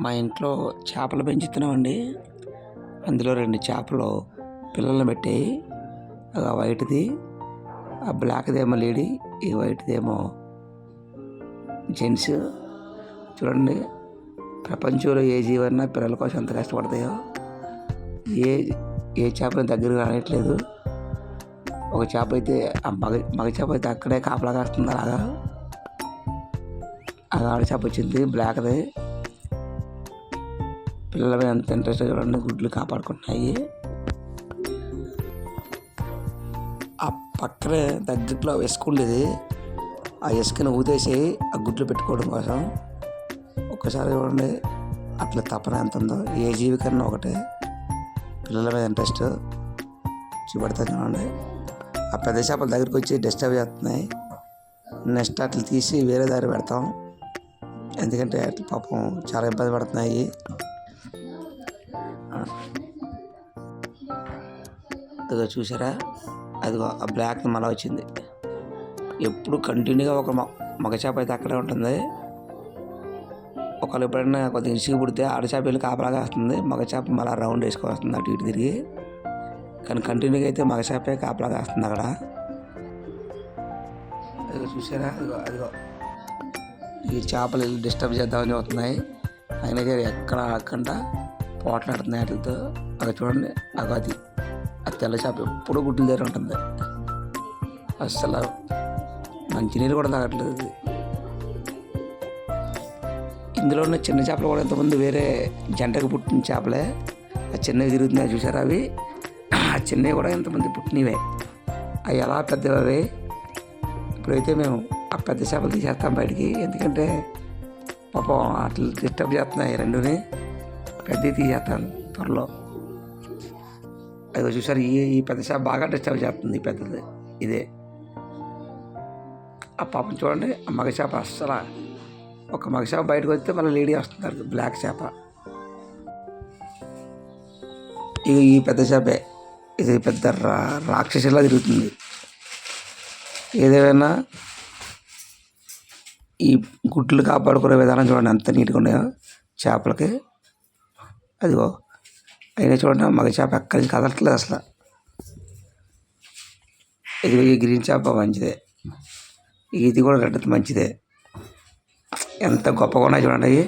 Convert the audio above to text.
మా ఇంట్లో చేపలు పెంచుతున్నామండి. అందులో 2 చేపలు పిల్లల్ని పెట్టాయి. ఆ వైట్‌ది, ఆ బ్లాక్‌దేమో లేడీ, ఈ వైట్‌దేమో జెంట్స్. చూడండి, ప్రపంచంలో ఏ జీవన్నా పిల్లల కోసం ఎంత కష్టపడతాయో. ఏ ఏ చేపని దగ్గరికి రానిట్లేదు. ఒక చేప అయితే, ఆ మగ చేప అయితే అక్కడే కాపలా కాస్తుంది. అలాగా అది ఆడ చేప వచ్చింది, బ్లాక్‌ది. పిల్లల మీద ఎంత ఇంట్రెస్ట్ చూడండి, గుడ్లు కాపాడుకుంటున్నాయి. ఆ పక్కనే దగ్గరలో ఇసుక ఉండేది. ఆ ఇసుకని ఊదేసి ఆ గుడ్లు పెట్టుకోవడం కోసం. ఒక్కసారి చూడండి, అట్లా తపన ఎంత ఉందో. ఏ జీవికన్నా ఒకటే, పిల్లల మీద ఇంట్రెస్ట్ చూపెడతాను చూడండి. ఆ పెద్ద చేపల దగ్గరికి వచ్చి డిస్టర్బ్ చేస్తున్నాయి. నెక్స్ట్ అట్లా తీసి వేరే దారి పెడతాం, ఎందుకంటే అట్లా పాపం చాలా ఇబ్బంది పడుతున్నాయి. అదిగో చూసారా, అదిగో ఆ బ్లాక్ మళ్ళీ వచ్చింది. ఎప్పుడు కంటిన్యూగా ఒక మగ చేప అయితే అక్కడే ఉంటుంది. ఒకవేళ ఎప్పుడైనా కొద్దిగా ఇసుగు పుడితే ఆడ చేప వెళ్ళి కాపలాగా వస్తుంది, మగ చేప మళ్ళీ రౌండ్ వేసుకొస్తుంది అటు ఇటు తిరిగి. కానీ కంటిన్యూగా అయితే మగ చేపే కాపలాగా వస్తుంది అక్కడ. అదిగో చూసారా, అదిగో ఈ చేపలు వెళ్ళి డిస్టర్బ్ చేద్దామని చూస్తున్నాయి. అయినా సరే ఎక్కడ ఆడకుండా పోట్లాడుతున్నాయి వాటితో. అక్కడ చూడండి, అది ఆ తెల్ల చేప ఎప్పుడూ గుడ్లు దగ్గర ఉంటుంది. అస్సలు మంచినీళ్ళు కూడా తాగట్లేదు ఇది. ఇందులో ఉన్న చిన్న చేపలు కూడా ఇంతకుముందు వేరే జంటకు పుట్టిన చేపలే. ఆ చిన్నవి తిరుగుతున్నాయి చూసారా, అవి ఆ చిన్నవి కూడా ఇంతమంది పుట్టినవే. అవి ఎలా పెద్దవి. ఇప్పుడైతే మేము ఆ పెద్ద చేపలు తీసేస్తాం బయటికి, ఎందుకంటే పాపం అట్లా డిస్టర్బ్ చేస్తున్నాయి రెండుని. పెద్దవి తీసేస్తాను త్వరలో. అది చూసారు, ఈ పెద్ద చేప బాగా డిస్టర్బ్ చేస్తుంది. ఈ పెద్దది ఇదే. ఆ పాపం చూడండి, ఆ మగ చేప అస్సలు, ఒక మగ చేప బయటకు వస్తే మళ్ళీ లేడీ వస్తున్నారు, బ్లాక్ చేప. ఇక ఈ పెద్ద చేపే, ఇది పెద్ద రాక్షసిలా తిరుగుతుంది. ఏదేమైనా ఈ గుడ్లు కాపాడుకునే విధానం చూడండి ఎంత నీట్గా ఉన్నాయో చేపలకి. అదిగో అయినా చూడండి, మగ చేప ఎక్కడి నుంచి కదలట్లేదు అసలు. ఇదిగో ఈ గ్రీన్ చేప మంచిదే, ఇది కూడా రెడ్ మంచిదే. ఎంత గొప్పగా ఉన్నాయి చూడండి అవి.